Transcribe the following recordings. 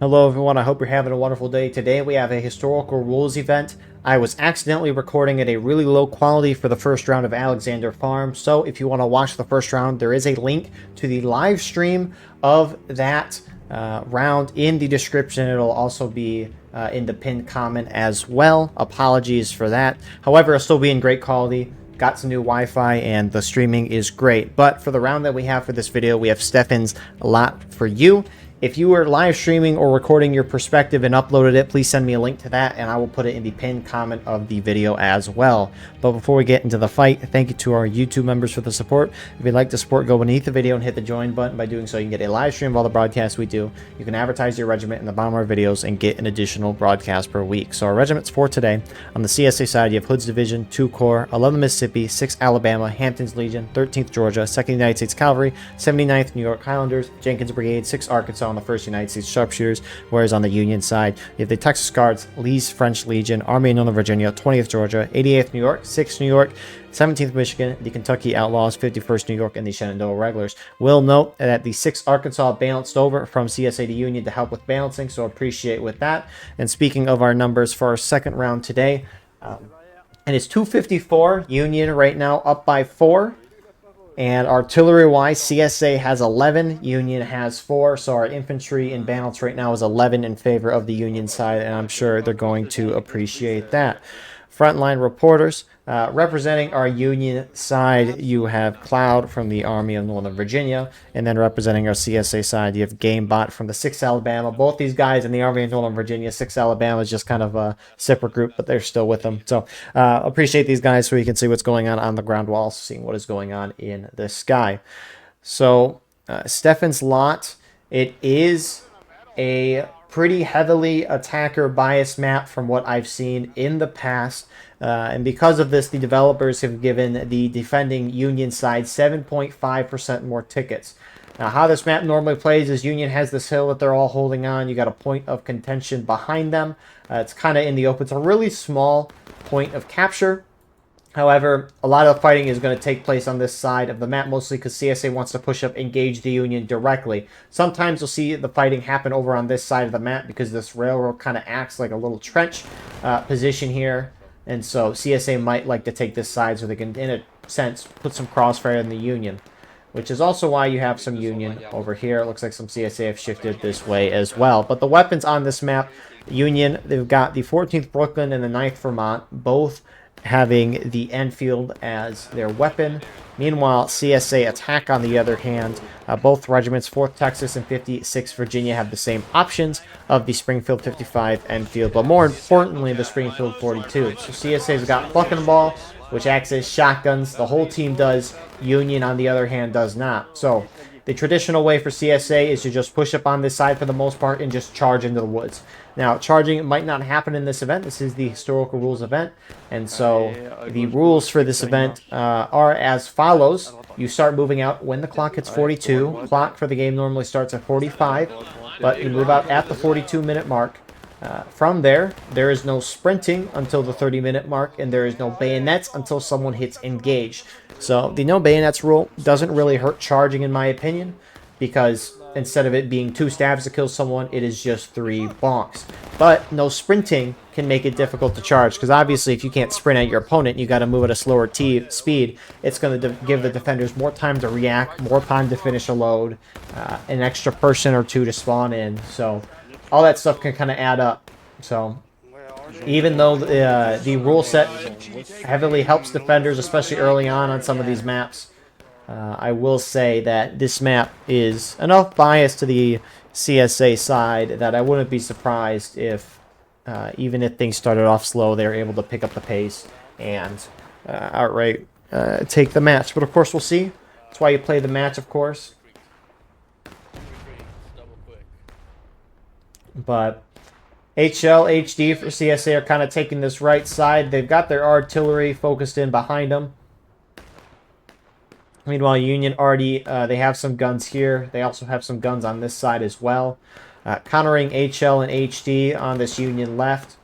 Hello everyone, I hope you're having a wonderful day. Today we have a historical rules event. I was accidentally recording at a really low quality for the first round of Alexander Farm, so if you want to watch the first round, there is a link to the live stream of that round in the description. It'll also be in the pinned comment as well. Apologies for that. However, it'll still be in great quality. Got some new Wi-Fi and the streaming is great. But for the round that we have for this video, we have Stefan's A Lot for You. If you are live streaming or recording your perspective and uploaded it, please send me a link to that and I will put it in the pinned comment of the video as well. But before we get into the fight, thank you to our YouTube members for the support. If you'd like to support, go beneath the video and hit the join button. By doing so, you can get a live stream of all the broadcasts we do. You can advertise your regiment in the bottom of our videos and get an additional broadcast per week. So our regiments for today, on the CSA side, you have Hood's Division, 2 Corps, 11 Mississippi, 6 Alabama, Hampton's Legion, 13th Georgia, 2nd United States Cavalry, 79th New York Highlanders, Jenkins Brigade, 6 Arkansas, on the 1st United States Sharpshooters, whereas on the Union side, you have the Texas Guards, Lee's French Legion, Army of Northern Virginia, 20th Georgia, 88th New York, 6th New York, 17th Michigan, the Kentucky Outlaws, 51st New York, and the Shenandoah Regulars. Will note that the 6th Arkansas balanced over from CSA to Union to help with balancing, so appreciate with that. And speaking of our numbers for our second round today, and it's 254, Union right now up by 4. And artillery-wise, CSA has 11, Union has 4, so our infantry in balance right now is 11 in favor of the Union side, and I'm sure they're going to appreciate that. Frontline reporters, representing our Union side, you have Cloud from the Army of Northern Virginia, and then representing our CSA side, you have Gamebot from the 6th Alabama. Both these guys in the Army of Northern Virginia, 6th Alabama is just kind of a separate group, but they're still with them. So appreciate these guys so you can see what's going on the ground while also seeing what is going on in the sky. So Stefan's lot, it is a pretty heavily attacker bias map from what I've seen in the past. And because of this, the developers have given the defending Union side 7.5% more tickets. Now, how this map normally plays is Union has this hill that they're all holding on. You got a point of contention behind them. It's kind of in the open. It's a really small point of capture. However, a lot of the fighting is going to take place on this side of the map, mostly because CSA wants to push up, engage the Union directly. Sometimes you'll see the fighting happen over on this side of the map because this railroad kind of acts like a little trench position here. And so CSA might like to take this side so they can, in a sense, put some crossfire in the Union. Which is also why you have some Union over here. It looks like some CSA have shifted this way as well. But the weapons on this map, Union, they've got the 14th Brooklyn and the 9th Vermont, both having the Enfield as their weapon. Meanwhile, CSA Attack, on the other hand, both regiments, 4th Texas and 56th Virginia, have the same options of the Springfield 55 Enfield, but more importantly, the Springfield 42. So CSA's got Bucking Ball, which acts as shotguns. The whole team does. Union, on the other hand, does not. So the traditional way for CSA is to just push up on this side for the most part and just charge into the woods. Now, charging might not happen in this event. This is the historical rules event. And so the rules for this event are as follows. You start moving out when the clock hits 42. Clock for the game normally starts at 45, but you move out at the 42-minute mark. From there is no sprinting until the 30-minute mark, and there is no bayonets until someone hits engage. So the no bayonets rule doesn't really hurt charging, in my opinion, because instead of it being 2 stabs to kill someone, it is just 3 bonks. But no sprinting can make it difficult to charge, because obviously if you can't sprint at your opponent, you got to move at a slower speed. It's going to give the defenders more time to react, more time to finish a load, an extra person or 2 to spawn in. So all that stuff can kind of add up. So even though the rule set heavily helps defenders, especially early on some of these maps, I will say that this map is enough bias to the CSA side that I wouldn't be surprised if, even if things started off slow, they're able to pick up the pace and outright take the match. But of course, we'll see. That's why you play the match, of course. But HL, HD for CSA are kind of taking this right side. They've got their artillery focused in behind them. Meanwhile, Union already, they have some guns here. They also have some guns on this side as well. Countering HL and HD on this Union left.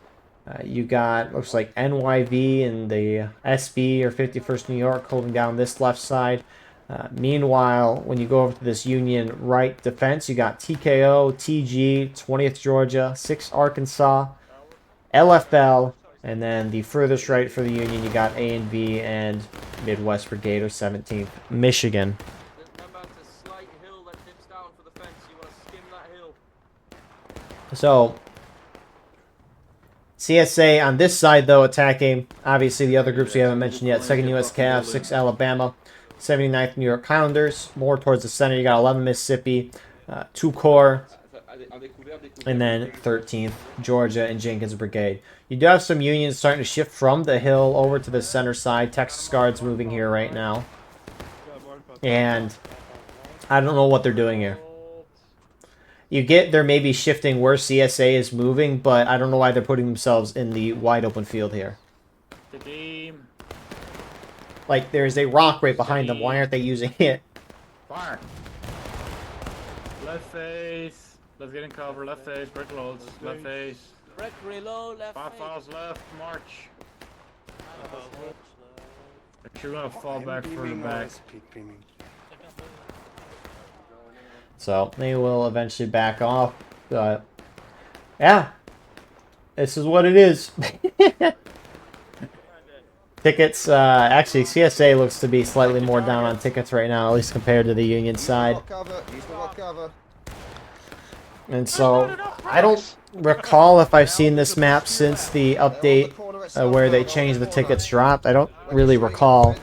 You got, looks like NYV and the SB or 51st New York holding down this left side. Meanwhile, when you go over to this Union right defense, you got TKO, TG, 20th Georgia, 6th Arkansas, LFL, and then the furthest right for the Union, you got A and B and Midwest Brigade or 17th Michigan. So, CSA on this side, though, attacking, obviously, the other groups we haven't mentioned yet. 2nd U.S. Cav, 6th Alabama, 79th New York Highlanders. More towards the center, you got 11th Mississippi, 2 Corps, and then 13th Georgia and Jenkins Brigade. You do have some Unions starting to shift from the hill over to the center side. Texas Guards moving here right now. And I don't know what they're doing here. You get they're maybe shifting where CSA is moving, but I don't know why they're putting themselves in the wide open field here. Like, there's a rock right behind them. Why aren't they using it? Fire. Left face. Let's get in cover. Left face. Brick loads. Left face. Brick reload. Left face. 5 files left. March. You're gonna fall back further back. So they will eventually back off. But yeah, this is what it is. Tickets, actually CSA looks to be slightly more down on tickets right now, at least compared to the Union side. And so I don't recall if I've seen this map since the update where they changed the tickets dropped. I don't really recall,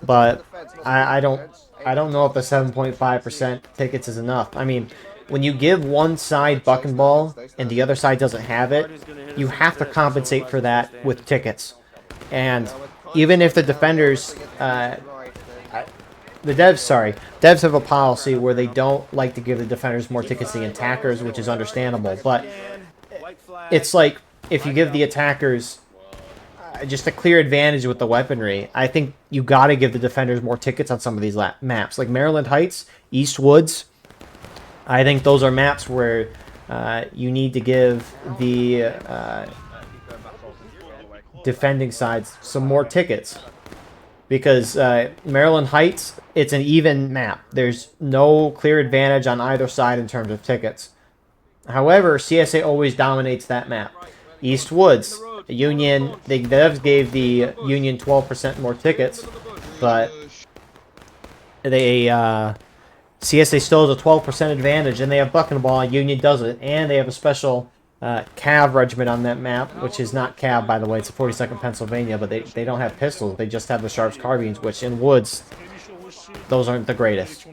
but I don't know if the 7.5% tickets is enough. I mean, when you give one side buck and ball and the other side doesn't have it, you have to compensate for that with tickets. And even if the defenders, devs have a policy where they don't like to give the defenders more tickets than the attackers, which is understandable. But it's like, if you give the attackers just a clear advantage with the weaponry, I think you got to give the defenders more tickets on some of these maps. Like Maryland Heights, East Woods, I think those are maps where you need to give the defending sides some more tickets. Because Maryland Heights, it's an even map. There's no clear advantage on either side in terms of tickets. However, CSA always dominates that map. East Woods, Union, the devs gave the Union 12% more tickets, but they CSA still has a 12% advantage, and they have buck and ball, and Union doesn't, and they have a special Cav regiment on that map, which is not Cav, by the way. It's a 42nd Pennsylvania, but they don't have pistols. They just have the Sharps carbines, which in Woods, those aren't the greatest.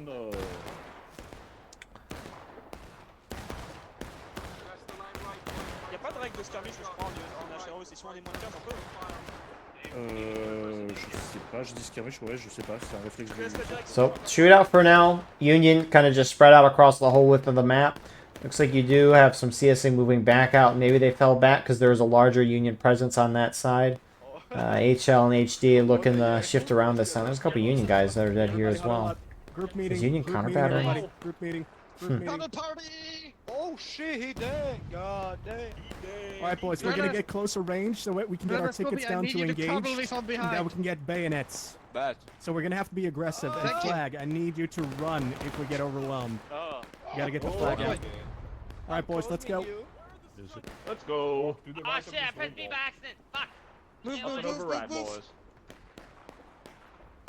So, shootout for now. Union kind of just spread out across the whole width of the map. Looks like you do have some CSA moving back out. Maybe they fell back because there was a larger Union presence on that side. HL and HD looking to shift around this time. There's a couple Union guys that are dead here as well. Is Union counter-battering? Group meeting. Counter party! Oh shit, he dead! God damn, he dead. Alright boys, we're gonna get closer range so we can get our tickets down to engage. And now we can get bayonets. So we're gonna have to be aggressive. And flag, I need you to run if we get overwhelmed. You gotta get the flag out. Alright boys, let's go. Let's go. Oh shit, I pressed B by accident. Fuck. Move.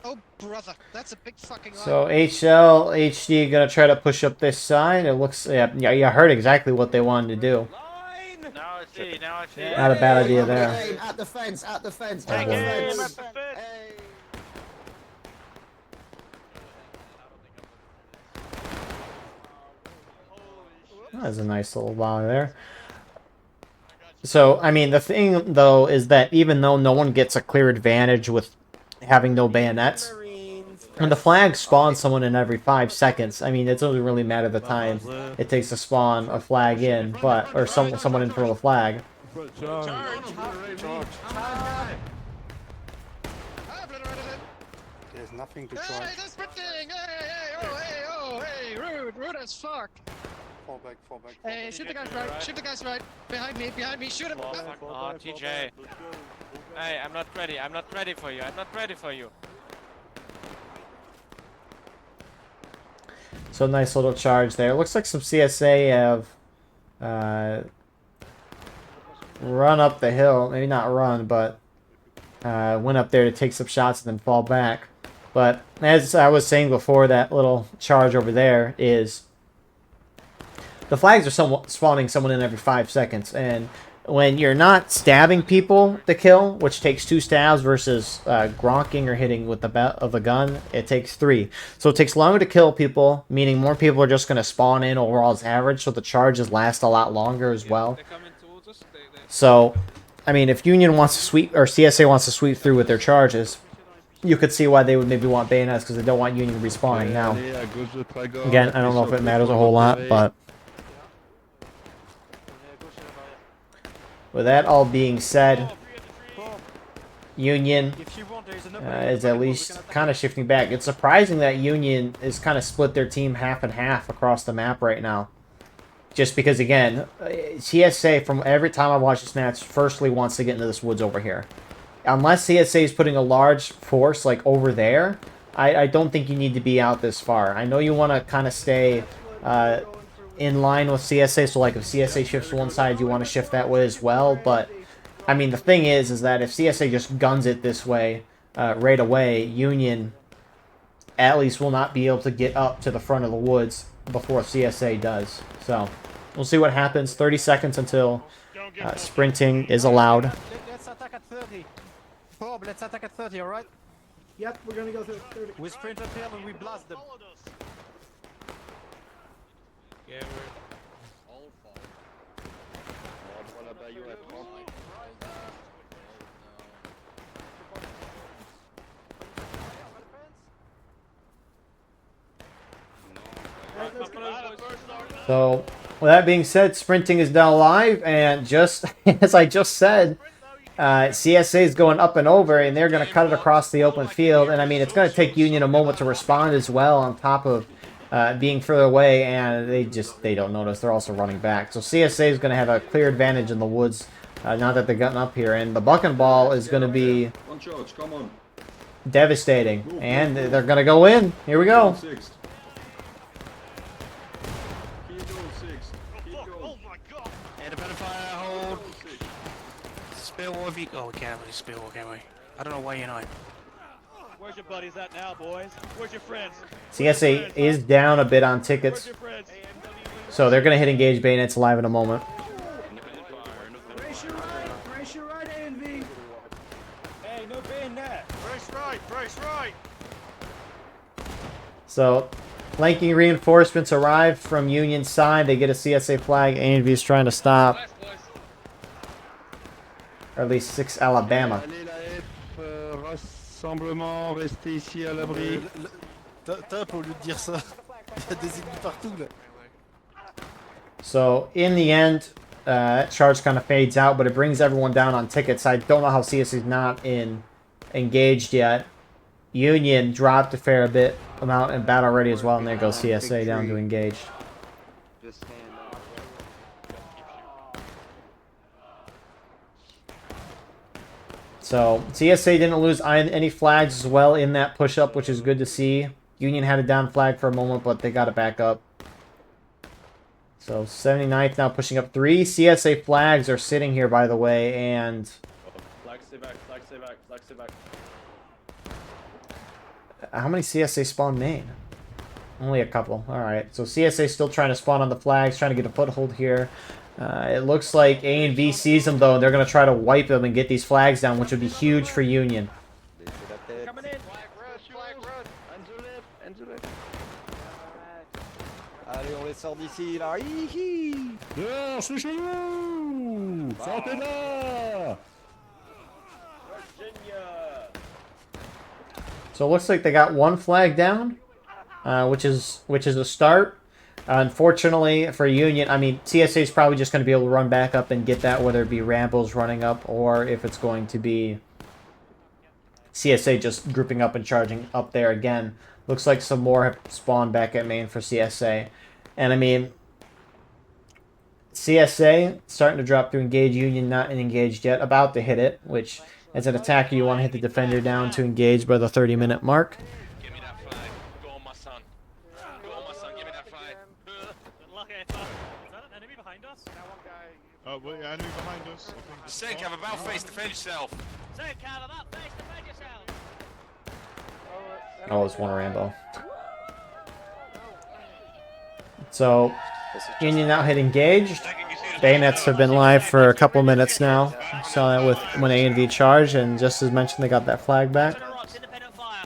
Oh brother, that's a big fucking line. So HL, HD gonna try to push up this side. It looks, yeah, you heard exactly what they wanted to do. Now I see, now I see. Not a bad idea there. At the fence, at the fence, at the fence. Hey. That's a nice little volley there. So, I mean, the thing, though, is that even though no one gets a clear advantage with having no bayonets, when the flag spawns someone in every 5 seconds, I mean, it doesn't really matter the time it takes to spawn a flag in, but, or someone in front of a flag. Charge. There's nothing to charge. Hey, that's sprinting! Hey, rude as fuck. Fall back. Hey, shoot the guys right. Behind me, shoot him. Oh, TJ. Hey, I'm not ready for you. So nice little charge there. Looks like some CSA have run up the hill. Maybe not run, but went up there to take some shots and then fall back. But as I was saying before, that little charge over there is the flags are spawning someone in every 5 seconds, and when you're not stabbing people to kill, which takes 2 stabs versus gronking or hitting with the butt of a gun, it takes 3. So it takes longer to kill people, meaning more people are just going to spawn in overall as average, so the charges last a lot longer as well. So, I mean, if Union wants to sweep, or CSA wants to sweep through with their charges, you could see why they would maybe want bayonets, because they don't want Union respawning. Now, again, I don't know if it matters a whole lot, but with that all being said, Union is at least kind of shifting back. It's surprising that Union is kind of split their team half and half across the map right now. Just because, again, CSA, from every time I watch this match, firstly wants to get into this woods over here. Unless CSA is putting a large force, like, over there, I don't think you need to be out this far. I know you want to kind of stay in line with CSA, so like if CSA shifts to one side, you want to shift that way as well. But I mean, the thing is that if CSA just guns it this way right away, Union at least will not be able to get up to the front of the woods before CSA does. So we'll see what happens. 30 seconds until sprinting is allowed. Let's attack at 30. Bob, let's attack at 30, alright? Yep, we're gonna go through 30. We sprint up here and we blast them. Yeah, So with that being said, sprinting is now live, and just as I just said, CSA is going up and over, and they're going to cut it across the open field. And I mean, it's going to take Union a moment to respond as well, on top of being further away, and they don't notice. They're also running back. So CSA is going to have a clear advantage in the woods now that they've gotten up here, and the bucking ball is going to be devastating, and they're going to go in. Here we go. Oh, we can't really spill, can we? I don't know why you're not. Where's your buddies at now, boys? Where's your friends? CSA is down a bit on tickets, so they're going to hit engage bayonets live in a moment. Brace your right, A&V. Hey, no bayonet. Brace right. So, flanking reinforcements arrive from Union side. They get a CSA flag. A&V is trying to stop. Or at least 6 Alabama. Rassemblement, restez ici à l'abri. Top, au lieu de dire ça. Il y a des ennemis partout, là. So, in the end, charge kind of fades out, but it brings everyone down on tickets. I don't know how CSA is not engaged yet. Union dropped a fair bit amount in battle already as well, and there goes CSA down to engaged. So, CSA didn't lose any flags as well in that push-up, which is good to see. Union had a down flag for a moment, but they got it back up. So, 79th now pushing up 3. CSA flags are sitting here, by the way, and... Flag stay back. How many CSA spawn main? Only a couple. Alright, so CSA still trying to spawn on the flags, trying to get a foothold here. It looks like A and V sees them, though, and they're going to try to wipe them and get these flags down, which would be huge for Union. Coming in. Flag run. Hands to left. Allez, on les sort d'ici, là. Hihi. Dehors, c'est chez nous. Sortez là. So it looks like they got one flag down, which is a start. Unfortunately for Union, I mean, CSA is probably just going to be able to run back up and get that, whether it be Rambles running up or if it's going to be CSA just grouping up and charging up there again. Looks like some more have spawned back at main for CSA. And I mean, CSA starting to drop through engage. Union not engaged yet, about to hit it, which as an attacker you want to hit the defender down to engage by the 30-minute mark. Give me that flag. Go on, my son. Go on, my son. Give me Oh, wait, enemy behind us. I think. Say, Cav, about face, defend yourself. Say, Cav, about face, defend yourself. Oh, it's one Rambo. So, Union now hit engaged. Bayonets have been live for a couple minutes now. Saw that with when A and V charged, and just as mentioned, they got that flag back. Independent fire.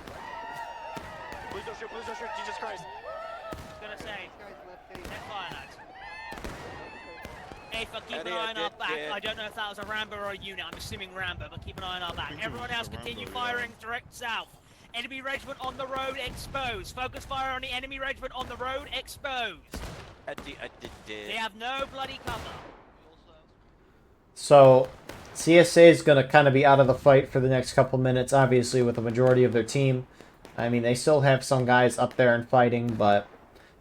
Jesus Christ. I was gonna say, net fire, lads. Aether, keep an eye on our back. I don't know if that was a Rambo or a unit. I'm assuming Rambo, but keep an eye on our back. Everyone else continue firing direct south. Enemy regiment on the road exposed. Focus fire on the enemy regiment on the road exposed. They have no bloody cover. So, CSA is going to kind of be out of the fight for the next couple minutes, obviously, with the majority of their team. I mean, they still have some guys up there and fighting, but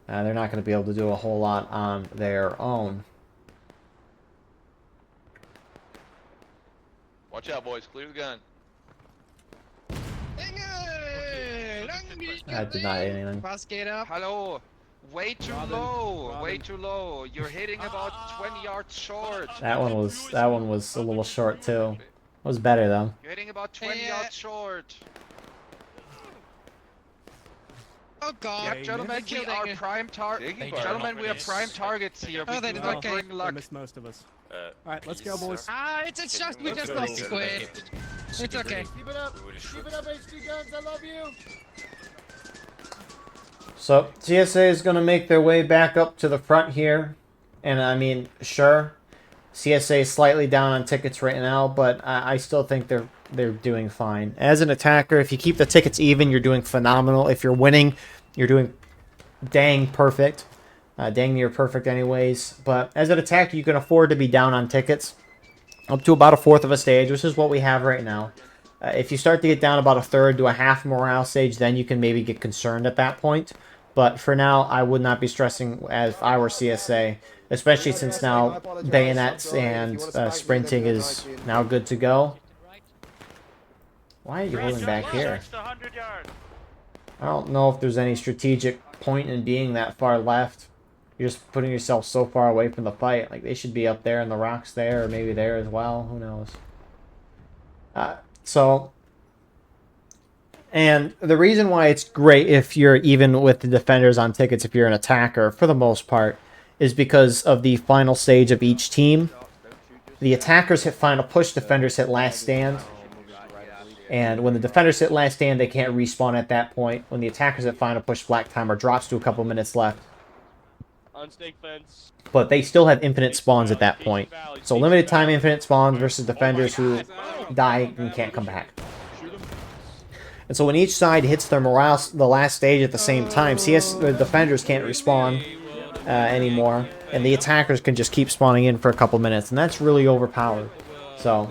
they're not going to be able to do a whole lot on their own. Watch out, boys. Clear the gun. I did not hit anything. Hello. Way too low. Way too low. You're hitting about 20 yards short. That one was a little short too. It was better though. You're hitting about 20 yards short. Oh God! Yeah, gentlemen, we are prime Gentlemen, we are prime targets here. We do not bring luck. Missed most of us. Alright, let's go, boys. It's just we just lost squid. It's okay. Keep it up. Keep it up, HD Guns. I love you. So, CSA is going to make their way back up to the front here. And, I mean, sure, CSA is slightly down on tickets right now, but I still think they're doing fine. As an attacker, if you keep the tickets even, you're doing phenomenal. If you're winning, you're doing dang perfect. Dang near perfect anyways. But as an attacker, you can afford to be down on tickets up to about a fourth of a stage, which is what we have right now. If you start to get down about a third to a half morale stage, then you can maybe get concerned at that point. But for now, I would not be stressing as I were CSA, especially since now bayonets and sprinting is now good to go. Why are you holding back here? I don't know if there's any strategic point in being that far left. You're just putting yourself so far away from the fight. Like, they should be up there and the rocks there, or maybe there as well. Who knows? And the reason why it's great if you're even with the defenders on tickets, if you're an attacker, for the most part, is because of the final stage of each team. The attackers hit final push, defenders hit last stand. And when the defenders hit last stand, they can't respawn at that point. When the attackers hit final push, black timer drops to a couple minutes left. But they still have infinite spawns at that point. So limited time infinite spawns versus defenders who die and can't come back. And so when each side hits their morale, the last stage at the same time, the defenders can't respawn anymore, and the attackers can just keep spawning in for a couple minutes, and that's really overpowered. So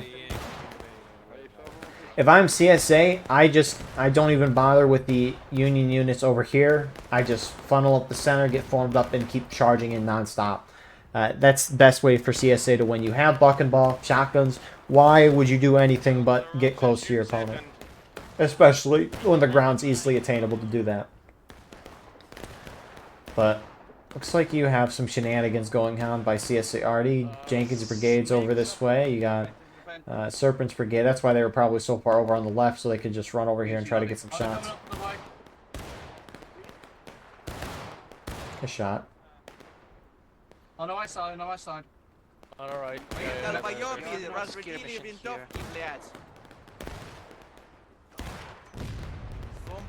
if I'm CSA, I don't even bother with the Union units over here. I just funnel up the center, get formed up, and keep charging in nonstop. That's the best way for CSA to win. You have buck and ball, shotguns. Why would you do anything but get close to your opponent? Especially when the ground's easily attainable to do that. But looks like you have some shenanigans going on by CSA Arty. Jenkins Brigade's over this way. You got Serpent's Brigade. That's why they were probably so far over on the left, so they could just run over here and try to get some shots. A shot. On our side, on our side. Alright.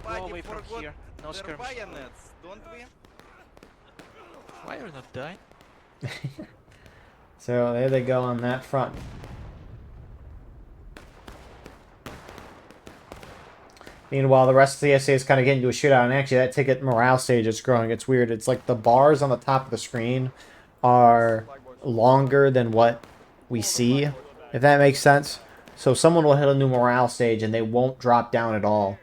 Go away from here. No skirms. Why are you not dying? So there they go on that front. Meanwhile, the rest of the CSA is kind of getting into a shootout, and actually that ticket morale stage is growing. It's weird. It's like the bars on the top of the screen are longer than what we see, if that makes sense. So someone will hit a new morale stage and they won't drop down at all.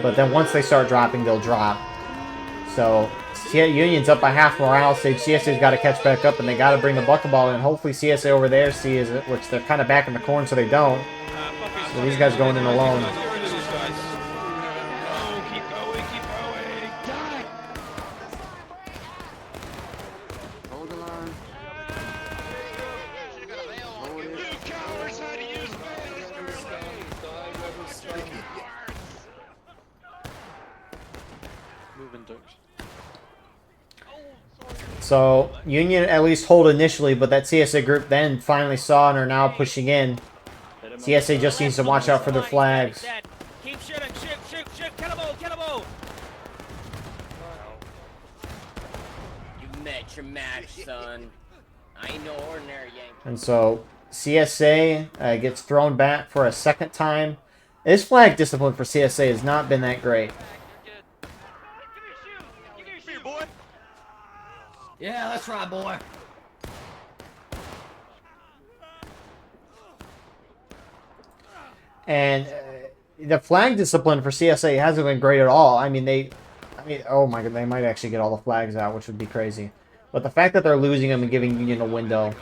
But then once they start dropping, they'll drop. So Union's up by half morale stage. CSA's got to catch back up, and they got to bring the bucketball in. Hopefully CSA over there sees it, which they're kind of back in the corner, so they don't. So these guys going in alone. So Union at least hold initially, but that CSA group then finally saw and are now pushing in. CSA just needs to watch out for their flags. Keep shooting, shoot, kill 'em all, kill 'em all. You met your match, son. I ain't no ordinary Yankee. And so CSA gets thrown back for a second time. This flag discipline for CSA has not been that great. Yeah, that's right, boy. And the flag discipline for CSA hasn't been great at all. I mean, oh my god, they might actually get all the flags out, which would be crazy. But the fact that they're losing them and giving Union a window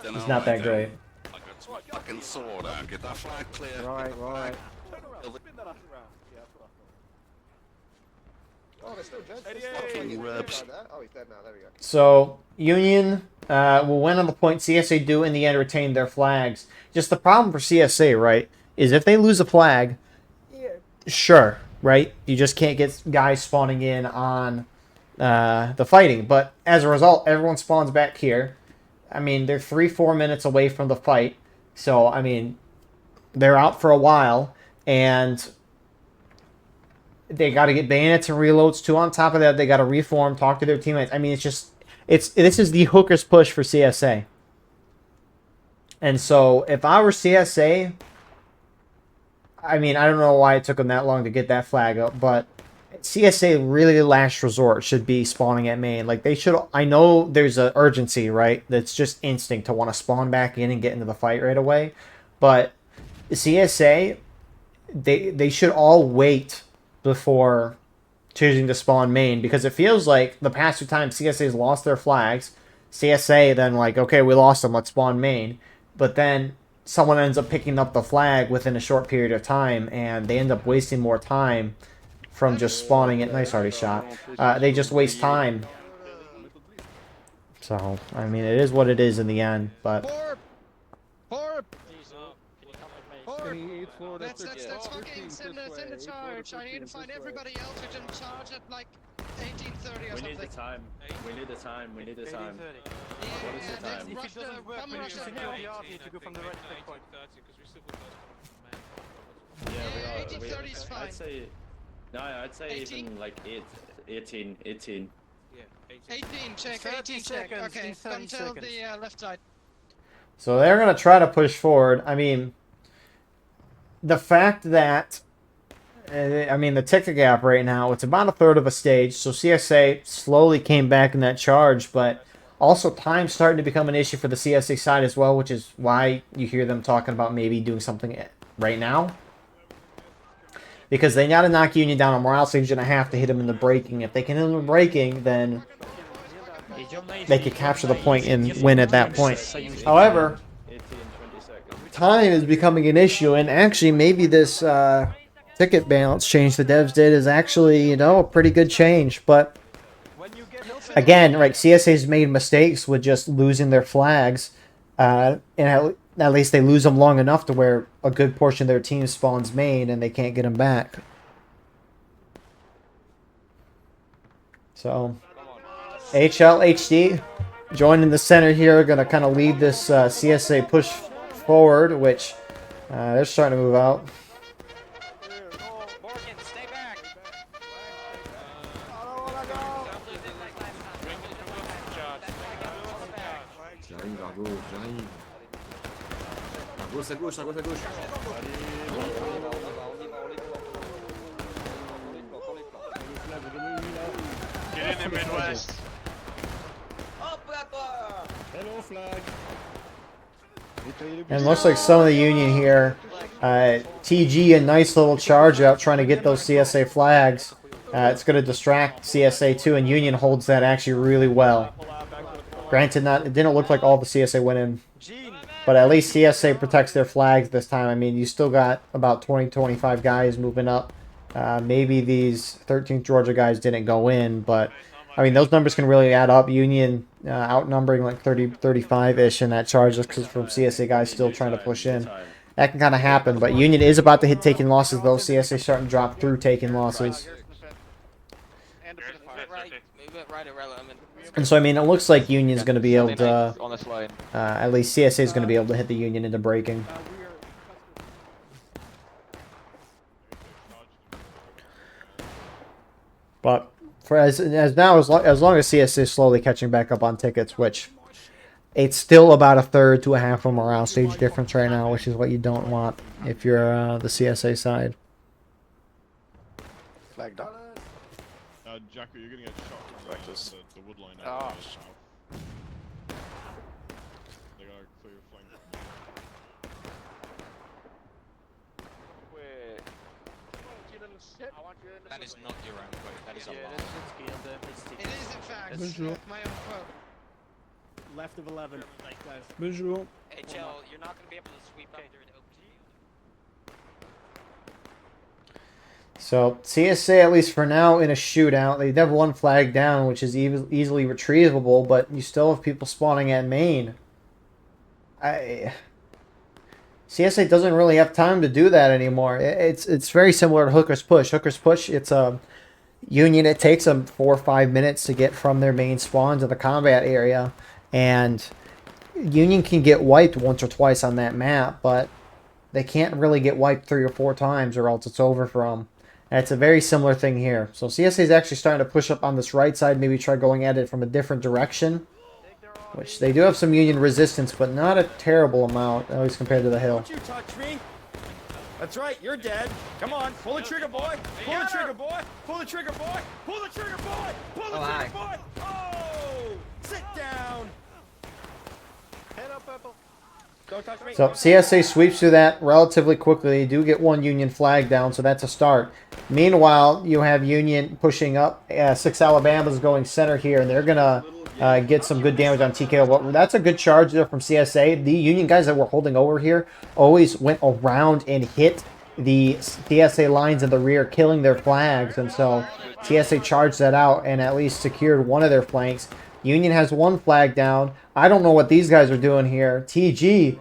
is not that great. Fucking sword out. Get that flag clear. Right. So Union will win on the point. CSA do in the end retain their flags. Just the problem for CSA, right, is if they lose a flag, sure, right, you just can't get guys spawning in on the fighting. But as a result, everyone spawns back here. I mean, they're 3-4 minutes away from the fight. So, I mean, they're out for a while. And they got to get bayonets and reloads, too. On top of that, they got to reform, talk to their teammates. I mean, it's just... This is the hooker's push for CSA. And so, if I were CSA... I mean, I don't know why it took them that long to get that flag up, but... CSA really last resort should be spawning at main. Like, they should... I know there's an urgency, right? That's just instinct to want to spawn back in and get into the fight right away. But CSA, they should all wait before choosing to spawn main, because it feels like the past 2 times CSA's lost their flags, CSA then like, okay, we lost them, let's spawn main. But then someone ends up picking up the flag within a short period of time, and they end up wasting more time from just spawning it. Nice already shot. They just waste time. So, I mean, it is what it is in the end, but... Let's fucking send a charge. I need to find everybody else who can charge at like 18:30 or something. We need the time. We need the time. What is the time? If it doesn't work, we should to go from the right checkpoint. Yeah, 18:30 is fine. I'd say 18? even like 18. Yeah, 18 check, 18 check. Okay, come tell the left side. So they're going to try to push forward. I mean, the fact that, I mean, the ticket gap right now, it's about 1/3 of a stage. So CSA slowly came back in that charge, but also time's starting to become an issue for the CSA side as well, which is why you hear them talking about maybe doing something right now. Because they got to knock Union down on morale stage and a half to hit them in the braking. If they can hit them in the braking, then they could capture the point and win at that point. However, time is becoming an issue, and actually maybe this ticket balance change the devs did is actually, you know, a pretty good change. But again, right, CSA's made mistakes with just losing their flags, and at least they lose them long enough to where a good portion of their team spawns main and they can't get them back. So, HLHD joining the center here, going to kind of lead this CSA push forward, which they're starting to move out. À gauche, à gauche. Get in the Midwest. Hello, flag. And looks like some of the Union here, TG a nice little charge out trying to get those CSA flags. It's going to distract CSA too, and Union holds that actually really well. Granted, it didn't look like all the CSA went in, but at least CSA protects their flags this time. I mean, you still got about 20-25 guys moving up. Maybe these 13th Georgia guys didn't go in, but I mean, those numbers can really add up. Union outnumbering like 30-35-ish in that charge just because from CSA guys still trying to push in. That can kind of happen, but Union is about to hit taking losses, though. CSA starting to drop through taking losses. And so, I mean, it looks like Union's going to be able to, at least CSA is going to be able to hit the Union into breaking. But for as long as CSA is slowly catching back up on tickets, which it's still about a third to a half of a morale stage difference right now, which is what you don't want if you're the CSA side. Flagged up. Jacko, you're gonna get shot from the wood line. Oh. They gotta clear your flank. Wait. That is not your own quote, that is a lie. It is in fact my own quote. Left of 11. Visual. HL, you're not gonna be able to sweep up there in open. So CSA, at least for now, in a shootout, they have one flag down, which is easily retrievable, but you still have people spawning at main. CSA doesn't really have time to do that anymore. It's very similar to Hooker's Push. Hooker's Push, it's a Union. It takes them 4 or 5 minutes to get from their main spawn to the combat area, and Union can get wiped once or twice on that map, but they can't really get wiped 3 or 4 times, or else it's over for them. And it's a very similar thing here. So CSA is actually starting to push up on this right side, maybe try going at it from a different direction, which they do have some Union resistance, but not a terrible amount, at least compared to the hill. Don't you touch me. That's right, you're dead. Come on, pull the trigger, boy. Pull the trigger, boy. Pull the trigger, boy. Pull the trigger, boy. Pull the trigger, boy. Oh, sit down. Head up, Purple. Don't touch me. So CSA sweeps through that relatively quickly. They do get one Union flag down, so that's a start. Meanwhile, you have Union pushing up. 6 Alabama's going center here, and they're going to get some good damage on TKO. But that's a good charge there from CSA. The Union guys that were holding over here always went around and hit the CSA lines in the rear, killing their flags. And so CSA charged that out and at least secured one of their flanks. Union has one flag down. I don't know what these guys are doing here. TG,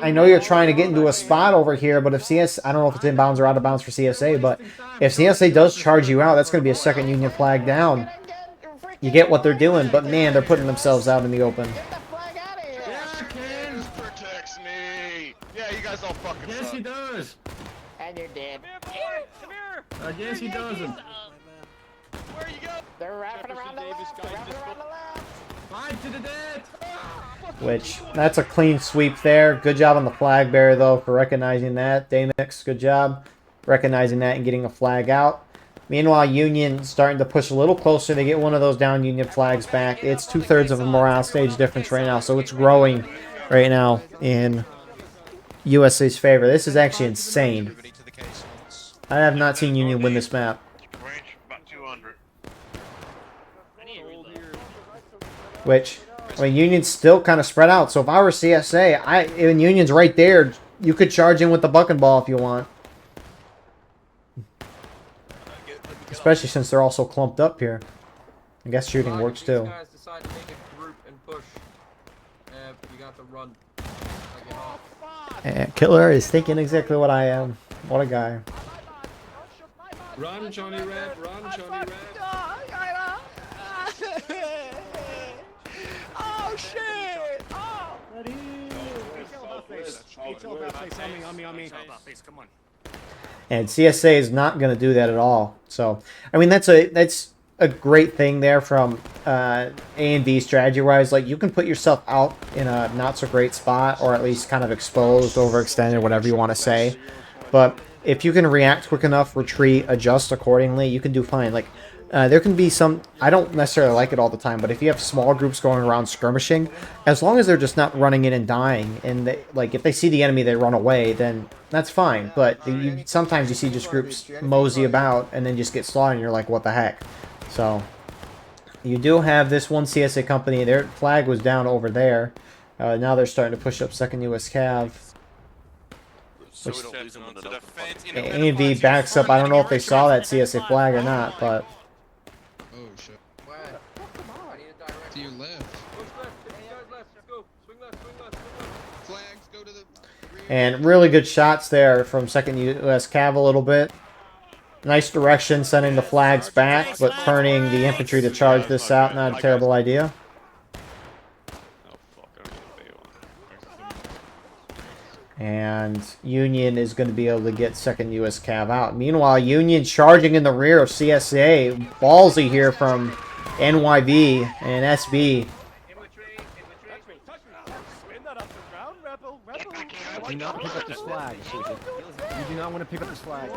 I know you're trying to get into a spot over here, but if I don't know if it's inbounds or out of bounds for CSA, but if CSA does charge you out, that's going to be a second Union flag down. You get what they're doing, but man, they're putting themselves out in the open. Protects me. Yeah, you guys all fucking Yes, suck. he does. And you're dead. Yes, he doesn't. Where you go? They're wrapping around the left. They're wrapping around the left. Fight to the death. Which, that's a clean sweep there. Good job on the flag bearer, though, for recognizing that. Daymix, good job recognizing that and getting a flag out. Meanwhile, Union starting to push a little closer. They get one of those down Union flags back. It's 2/3 of a morale stage difference right now, so it's growing right now in USA's favor. This is actually insane. I have not seen Union win this map. Which, I mean, Union's still kind of spread out. So if I were CSA, and Union's right there, you could charge in with the buck and ball if you want. Especially since they're all so clumped up here. I guess shooting works too. And Killer is thinking exactly what I am. What a guy. Run, Johnny Red. Run, Johnny Red. Oh shit! Oh! On me. Come on. And CSA is not going to do that at all. So, I mean, that's a great thing there from A&B strategy-wise. Like, you can put yourself out in a not-so-great spot, or at least kind of exposed, overextended, whatever you want to say. But if you can react quick enough, retreat, adjust accordingly, you can do fine. Like, there can be some, I don't necessarily like it all the time, but if you have small groups going around skirmishing, as long as they're just not running in and dying, and they, like, if they see the enemy, they run away, then that's fine. But sometimes you see just groups mosey about and then just get slaughtered, and you're like, what the heck? So, you do have this one CSA company, their flag was down over there. Now they're starting to push up 2nd US Cav. Which, A&B backs up. I don't know if they saw that CSA flag or not, but... Oh shit. To your left. Flags go to the rear. And really good shots there from 2nd US Cav a little bit. Nice direction, sending the flags back, but turning the infantry to charge this out. Not a terrible idea. And Union is going to be able to get 2nd U.S. Cav out. Meanwhile, Union charging in the rear of CSA. Ballsy here from NYV and SB. Do not pick up this flag. You do not want to pick up this flag.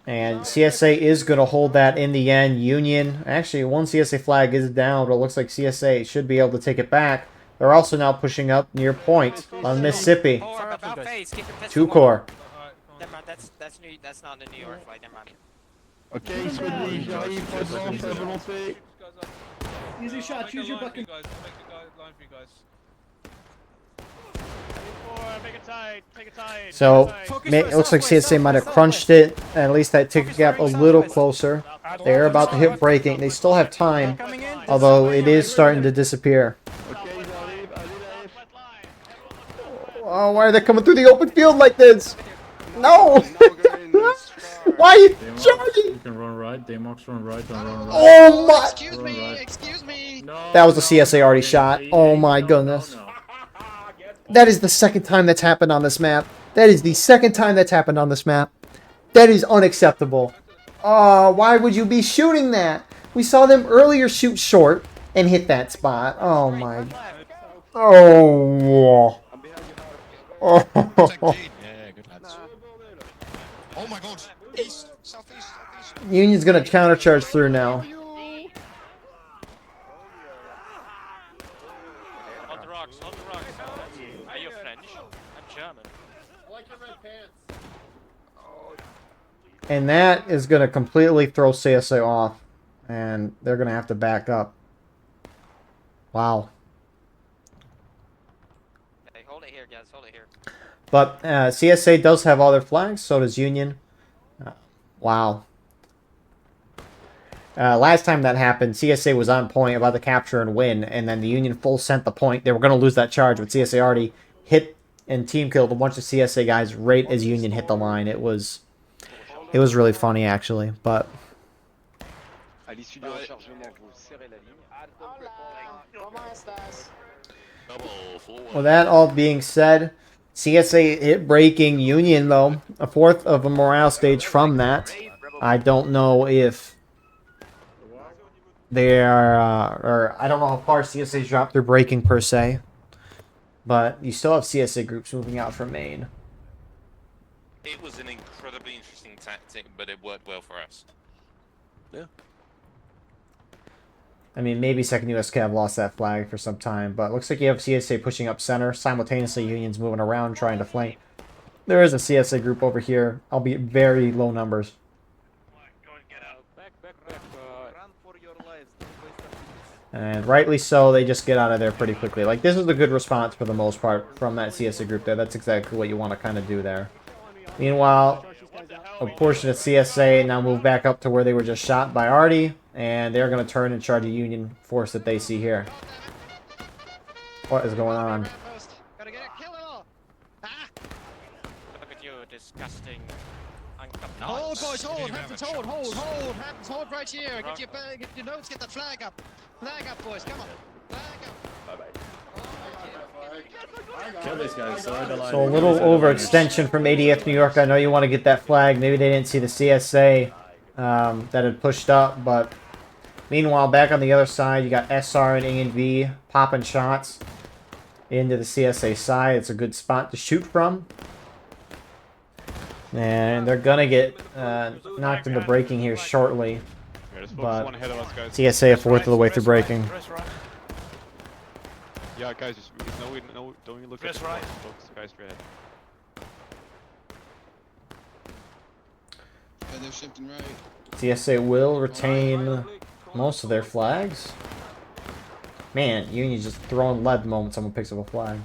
And CSA is going to hold that in the end. Union, actually, one CSA flag is down, but it looks like CSA should be able to take it back. They're also now pushing up near point on Mississippi. 2 Corps. Never mind, that's not the New York flag, never mind. Ok, soignez, j'arrive, pas de vent, à volonté. Easy shot, choose your bucket. So, it looks like CSA might have crunched it. At least that ticket gap a little closer. They're about to hit breaking. They still have time, although it is starting to disappear. Oh, why are they coming through the open field like this? No! Why are you charging? You can run right, Damox run right, and run right. Oh my! Excuse me. That was the CSA already shot. Oh my goodness. That is the 2nd time that's happened on this map. That is the 2nd time that's happened on this map. That is unacceptable. Oh, why would you be shooting that? We saw them earlier shoot short and hit that spot. Oh my. Oh. Oh. Oh my god. East, southeast, southeast. Union's gonna countercharge through now. On the rocks, on the rocks. Are you French? I'm German. I like your red pants. And that is gonna completely throw CSA off. And they're gonna have to back up. Wow. Hey, hold it here, guys, hold it here. But CSA does have all their flags, so does Union. Wow. Last time that happened, CSA was on point about to capture and win, and then the Union full sent the point. They were going to lose that charge, but CSA already hit and team killed a bunch of CSA guys right as Union hit the line. It was really funny, actually, but... With that all being said, CSA hit breaking Union, though. A 4th of a morale stage from that. I don't know if they are, or I don't know how far CSA's dropped their breaking per se. But you still have CSA groups moving out from Maine. It was an incredibly interesting tactic, but it worked well for us. Yeah. I mean, maybe 2nd U.S. Cav lost that flag for some time, but it looks like you have CSA pushing up center. Simultaneously, Union's moving around, trying to flank. There is a CSA group over here, albeit very low numbers. And rightly so, they just get out of there pretty quickly. Like, this is a good response for the most part from that CSA group there. That's exactly what you want to kind of do there. Meanwhile, a portion of CSA now move back up to where they were just shot by Artie. And they're going to turn and charge a Union force that they see here. What is going on? Look at you, disgusting. Hold, boys, hold. Hamptons, hold. Hamptons, hold right here. Get your notes, get that flag up. Flag up, boys, come on. Flag up. Kill these guys. So a little overextension from ADF New York. I know you want to get that flag. Maybe they didn't see the CSA that had pushed up, but meanwhile, back on the other side, you got SR and A&V popping shots into the CSA side. It's a good spot to shoot from. And they're going to get knocked into breaking here shortly. But CSA a 4th of the way through breaking. Yeah, guys, don't you look at the right. Focus, guys, straight ahead. Yeah, they're shifting right. CSA will retain most of their flags. Man, Union's just throwing lead the moment someone picks up a flag.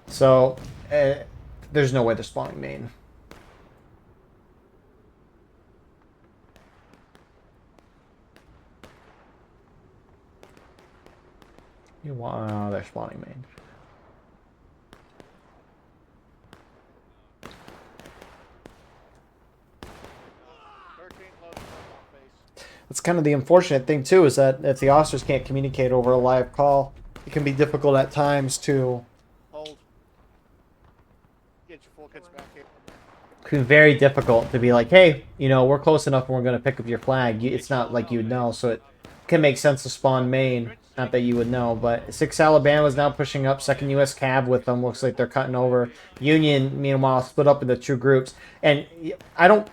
So, there's no way they're spawning Maine. You want? They're spawning main. That's kind of the unfortunate thing too, is that if the officers can't communicate over a live call, it can be difficult at times to. Hold. Get your full kits back here. It can be very difficult to be like, hey, you know, we're close enough and we're going to pick up your flag. It's not like you would know, so it can make sense to spawn main. Not that you would know, but 6 Alabama is now pushing up. 2nd U.S. Cav with them. Looks like they're cutting over. Union, meanwhile, split up into 2 groups. And I don't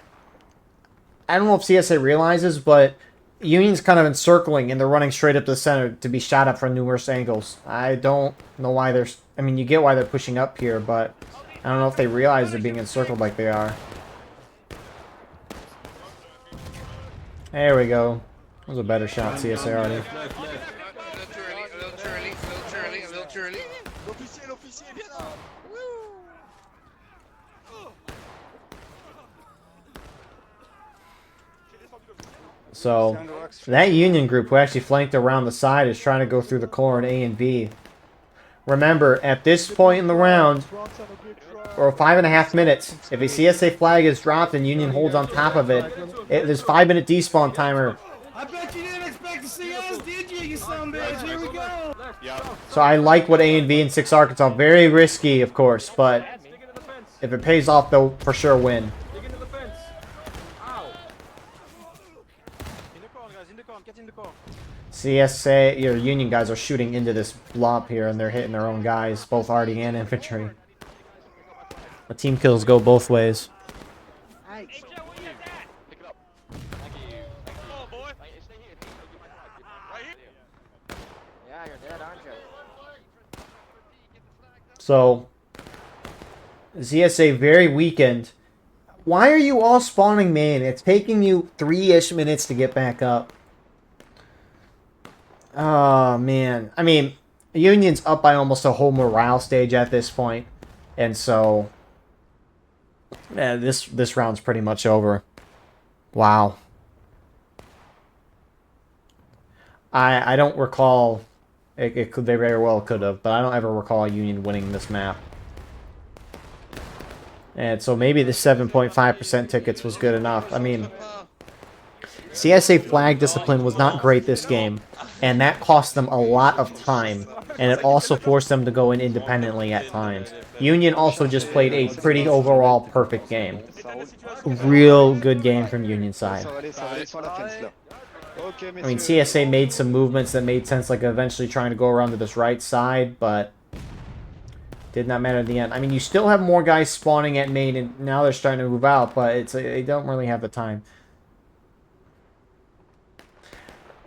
know if CSA realizes, but Union's kind of encircling, and they're running straight up the center to be shot at from numerous angles. I don't know why they're... I mean, you get why they're pushing up here, but I don't know if they realize they're being encircled like they are. There we go. That was a better shot, CSA already. So, that Union group who actually flanked around the side is trying to go through the core in A and B. Remember, at this point in the round, or 5.5 minutes, if a CSA flag is dropped and Union holds on top of it, there's 5-minute despawn timer. I bet you didn't expect to see us, did you, you son of a bitch? Here we go. So I like what A and B in 6 Arkansas. Very risky, of course, but if it pays off, they'll for sure win. CSA, your Union guys are shooting into this blob here, and they're hitting their own guys, both arty and infantry. The team kills go both ways. So, CSA very weakened. Why are you all spawning main? It's taking you 3-ish minutes to get back up. Oh, man. I mean, Union's up by almost a whole morale stage at this point. And so, yeah, this round's pretty much over. Wow. I don't recall... they very well could have, but I don't ever recall Union winning this map. And so maybe the 7.5% tickets was good enough. I mean, CSA flag discipline was not great this game, and that cost them a lot of time, and it also forced them to go in independently at times. Union also just played a pretty overall perfect game. Real good game from Union side. I mean, CSA made some movements that made sense, like eventually trying to go around to this right side, but did not matter in the end. I mean, you still have more guys spawning at main, and now they're starting to move out, but they don't really have the time.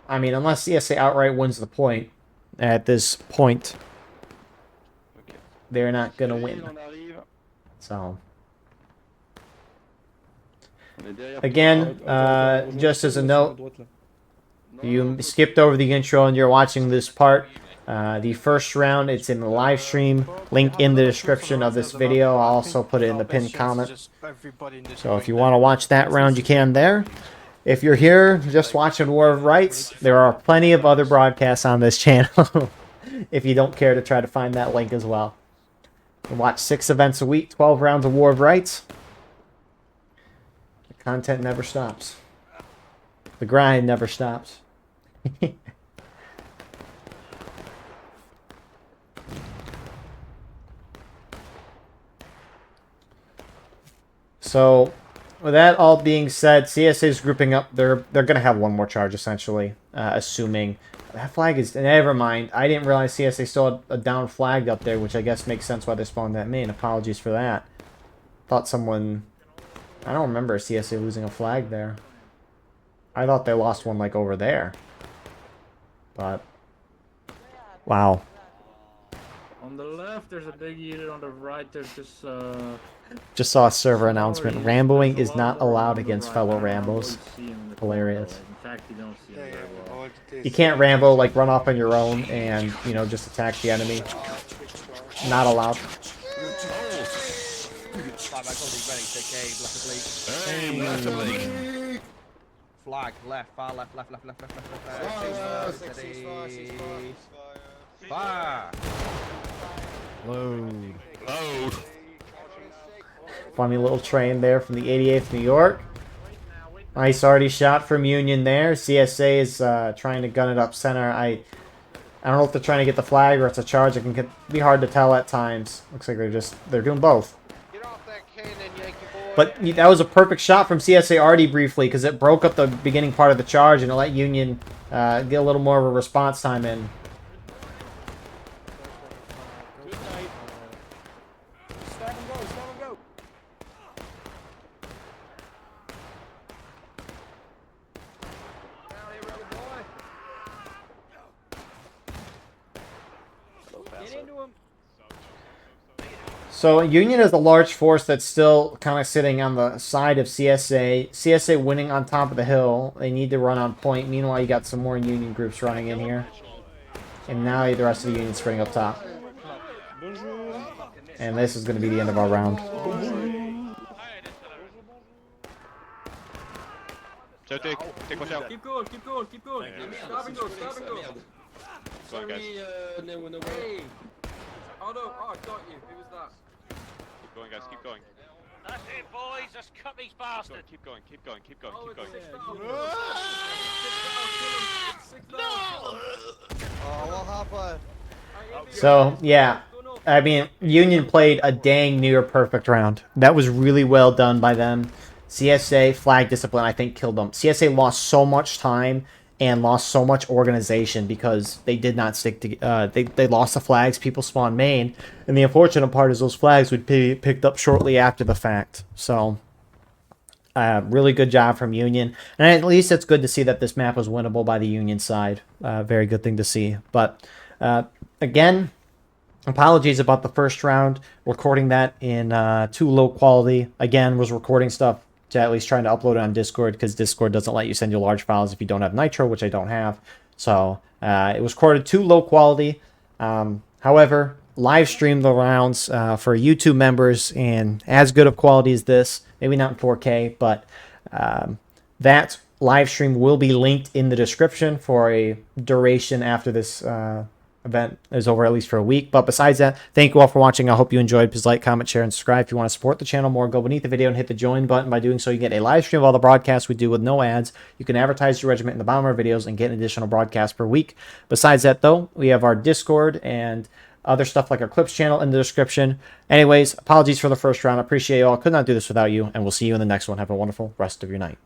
I mean, unless CSA outright wins the point, at this point, they're not going to win. So, again, just as a note, you skipped over the intro and you're watching this part. The first round, it's in the live stream. Link in the description of this video. I'll also put it in the pinned comment. So if you want to watch that round, you can there. If you're here just watching War of Rights, there are plenty of other broadcasts on this channel. If you don't care to try to find that link as well. You can watch 6 events a week, 12 rounds of War of Rights. The content never stops. The grind never stops. So, with that all being said, CSA is grouping up. They're going to have one more charge, essentially, assuming... That flag is... Never mind. I didn't realize CSA still had a down flag up there, which I guess makes sense why they spawned that main. Apologies for that. Thought someone... I don't remember CSA losing a flag there. I thought they lost one, like, over there. But... Wow. On the left, there's a big unit. On the right, there's just... Just saw a server announcement. Ramboing is not allowed against fellow Rambos. Hilarious. In fact, you don't see him very well. You can't Rambo, like, run off on your own and, you know, just attack the enemy. Not allowed. Flag, left, far left. Fire! Load. Load. Funny little train there from the 88th New York. Nice arty shot from Union there. CSA is trying to gun it up center. I don't know if they're trying to get the flag or it's a charge. It can be hard to tell at times. Looks like they're doing both. But that was a perfect shot from CSA arty briefly because it broke up the beginning part of the charge and it let Union get a little more of a response time in. So Union is a large force that's still kind of sitting on the side of CSA. CSA winning on top of the hill. They need to run on point. Meanwhile, you got some more Union groups running in here. And now the rest of the Union spring up top. And this is going to be the end of our round. So take watch out. Keep going, keep going, keep going. Stop and go, stop and go. Go on, guys. Hey. Oh no, oh, I got you. Who was that? Keep going, guys. Keep going. That's it, boys. Let's cut these bastards. Keep going. Keep going. Keep going. Keep going. Oh, what happened? So, yeah. I mean, Union played a dang near perfect round. That was really well done by them. CSA flag discipline, I think, killed them. CSA lost so much time and lost so much organization because they did not stick to. They lost the flags. People spawned main, and the unfortunate part is those flags would be picked up shortly after the fact. So, really good job from Union, and at least it's good to see that this map was winnable by the Union side. Very good thing to see. But again, apologies about the first round. Recording that in too low quality. Again, was recording stuff to at least trying to upload it on Discord because Discord doesn't let you send you large files if you don't have Nitro, which I don't have. So it was recorded too low quality. However, live stream the rounds for YouTube members and as good of quality as this. Maybe not in 4K, but that live stream will be linked in the description for a duration after this event is over, at least for a week. But besides that, thank you all for watching. I hope you enjoyed. Please like, comment, share, and subscribe. If you want to support the channel more, go beneath the video and hit the join button. By doing so, you get a live stream of all the broadcasts we do with no ads. You can advertise your regiment in the bottom of our videos and get an additional broadcast per week. Besides that, though, we have our Discord and other stuff like our clips channel in the description. Anyways, apologies for the first round. I appreciate you all. Could not do this without you, and we'll see you in the next one. Have a wonderful rest of your night.